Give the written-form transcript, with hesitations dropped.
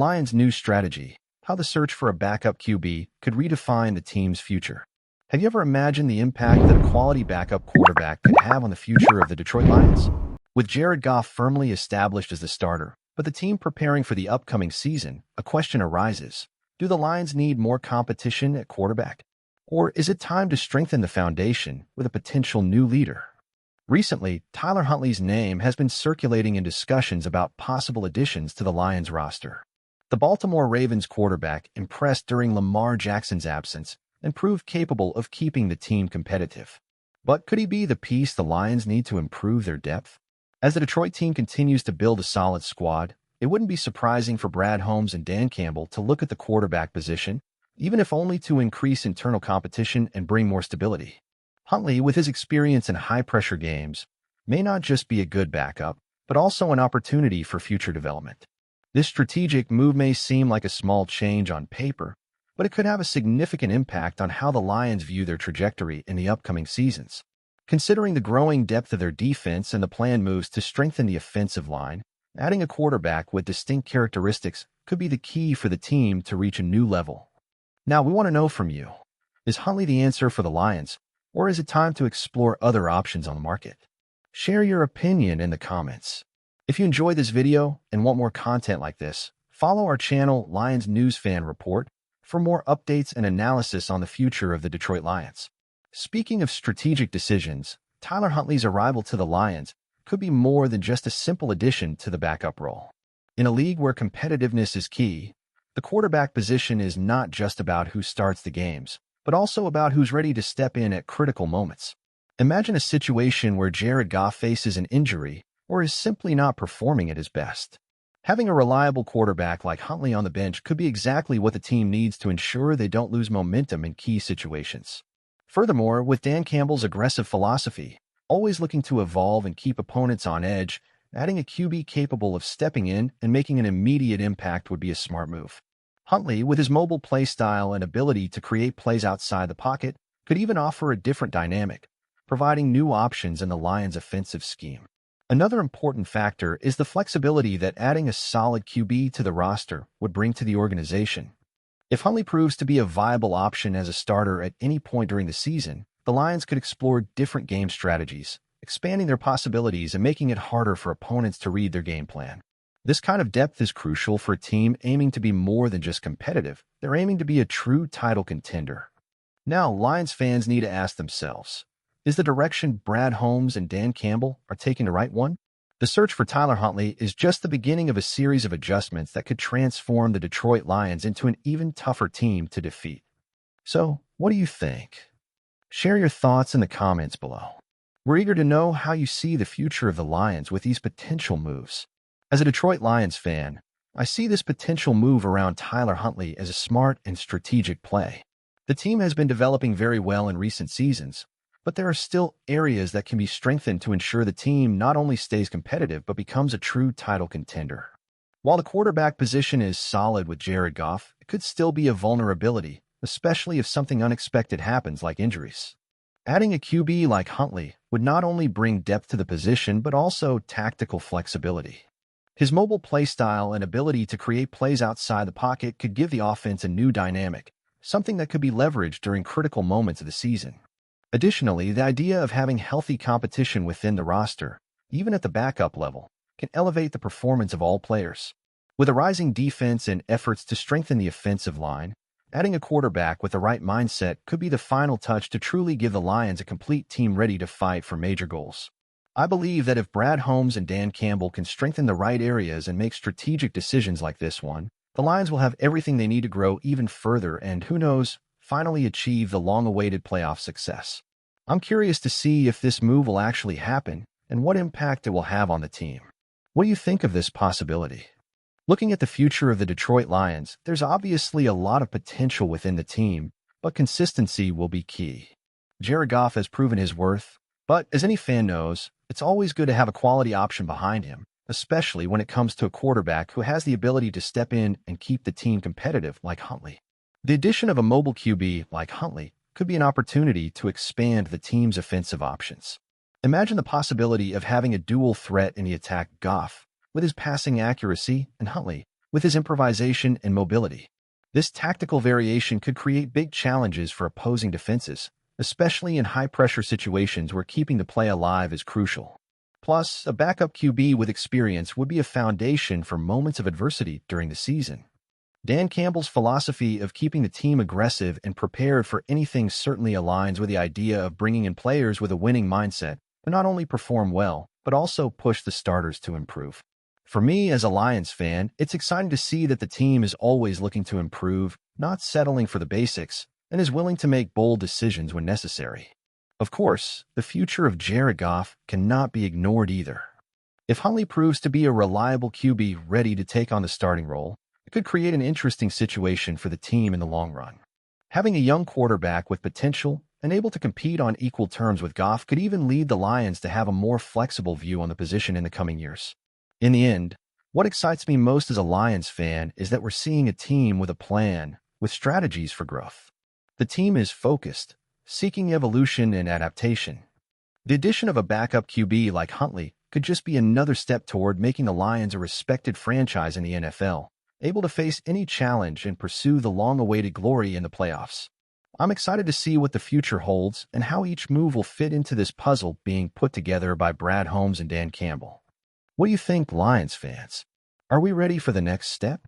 Lions' new strategy, how the search for a backup QB could redefine the team's future. Have you ever imagined the impact that a quality backup quarterback could have on the future of the Detroit Lions? With Jared Goff firmly established as the starter, but the team preparing for the upcoming season, a question arises. Do the Lions need more competition at quarterback? Or is it time to strengthen the foundation with a potential new leader? Recently, Tyler Huntley's name has been circulating in discussions about possible additions to the Lions roster. The Baltimore Ravens quarterback impressed during Lamar Jackson's absence and proved capable of keeping the team competitive. But could he be the piece the Lions need to improve their depth? As the Detroit team continues to build a solid squad, it wouldn't be surprising for Brad Holmes and Dan Campbell to look at the quarterback position, even if only to increase internal competition and bring more stability. Huntley, with his experience in high-pressure games, may not just be a good backup, but also an opportunity for future development. This strategic move may seem like a small change on paper, but it could have a significant impact on how the Lions view their trajectory in the upcoming seasons. Considering the growing depth of their defense and the planned moves to strengthen the offensive line, adding a quarterback with distinct characteristics could be the key for the team to reach a new level. Now, we want to know from you. Is Huntley the answer for the Lions, or is it time to explore other options on the market? Share your opinion in the comments. If you enjoyed this video and want more content like this, follow our channel Lions News Fan Report for more updates and analysis on the future of the Detroit Lions. Speaking of strategic decisions, Tyler Huntley's arrival to the Lions could be more than just a simple addition to the backup role. In a league where competitiveness is key, the quarterback position is not just about who starts the games, but also about who's ready to step in at critical moments. Imagine a situation where Jared Goff faces an injury or is simply not performing at his best. Having a reliable quarterback like Huntley on the bench could be exactly what the team needs to ensure they don't lose momentum in key situations. Furthermore, with Dan Campbell's aggressive philosophy, always looking to evolve and keep opponents on edge, adding a QB capable of stepping in and making an immediate impact would be a smart move. Huntley, with his mobile play style and ability to create plays outside the pocket, could even offer a different dynamic, providing new options in the Lions' offensive scheme. Another important factor is the flexibility that adding a solid QB to the roster would bring to the organization. If Huntley proves to be a viable option as a starter at any point during the season, the Lions could explore different game strategies, expanding their possibilities and making it harder for opponents to read their game plan. This kind of depth is crucial for a team aiming to be more than just competitive. They're aiming to be a true title contender. Now, Lions fans need to ask themselves, is the direction Brad Holmes and Dan Campbell are taking the right one? The search for Tyler Huntley is just the beginning of a series of adjustments that could transform the Detroit Lions into an even tougher team to defeat. So, what do you think? Share your thoughts in the comments below. We're eager to know how you see the future of the Lions with these potential moves. As a Detroit Lions fan, I see this potential move around Tyler Huntley as a smart and strategic play. The team has been developing very well in recent seasons, but there are still areas that can be strengthened to ensure the team not only stays competitive but becomes a true title contender. While the quarterback position is solid with Jared Goff, it could still be a vulnerability, especially if something unexpected happens like injuries. Adding a QB like Huntley would not only bring depth to the position but also tactical flexibility. His mobile play style and ability to create plays outside the pocket could give the offense a new dynamic, something that could be leveraged during critical moments of the season. Additionally, the idea of having healthy competition within the roster, even at the backup level, can elevate the performance of all players. With a rising defense and efforts to strengthen the offensive line, adding a quarterback with the right mindset could be the final touch to truly give the Lions a complete team ready to fight for major goals. I believe that if Brad Holmes and Dan Campbell can strengthen the right areas and make strategic decisions like this one, the Lions will have everything they need to grow even further and, who knows, finally achieve the long-awaited playoff success. I'm curious to see if this move will actually happen and what impact it will have on the team. What do you think of this possibility? Looking at the future of the Detroit Lions, there's obviously a lot of potential within the team, but consistency will be key. Jared Goff has proven his worth, but as any fan knows, it's always good to have a quality option behind him, especially when it comes to a quarterback who has the ability to step in and keep the team competitive like Huntley. The addition of a mobile QB like Huntley could be an opportunity to expand the team's offensive options. Imagine the possibility of having a dual threat in the attack: Goff, with his passing accuracy, and Huntley, with his improvisation and mobility. This tactical variation could create big challenges for opposing defenses, especially in high-pressure situations where keeping the play alive is crucial. Plus, a backup QB with experience would be a foundation for moments of adversity during the season. Dan Campbell's philosophy of keeping the team aggressive and prepared for anything certainly aligns with the idea of bringing in players with a winning mindset to not only perform well, but also push the starters to improve. For me, as a Lions fan, it's exciting to see that the team is always looking to improve, not settling for the basics, and is willing to make bold decisions when necessary. Of course, the future of Jared Goff cannot be ignored either. If Huntley proves to be a reliable QB ready to take on the starting role, it could create an interesting situation for the team in the long run. Having a young quarterback with potential and able to compete on equal terms with Goff could even lead the Lions to have a more flexible view on the position in the coming years. In the end, what excites me most as a Lions fan is that we're seeing a team with a plan, with strategies for growth. The team is focused, seeking evolution and adaptation. The addition of a backup QB like Huntley could just be another step toward making the Lions a respected franchise in the NFL, able to face any challenge and pursue the long-awaited glory in the playoffs. I'm excited to see what the future holds and how each move will fit into this puzzle being put together by Brad Holmes and Dan Campbell. What do you think, Lions fans? Are we ready for the next step?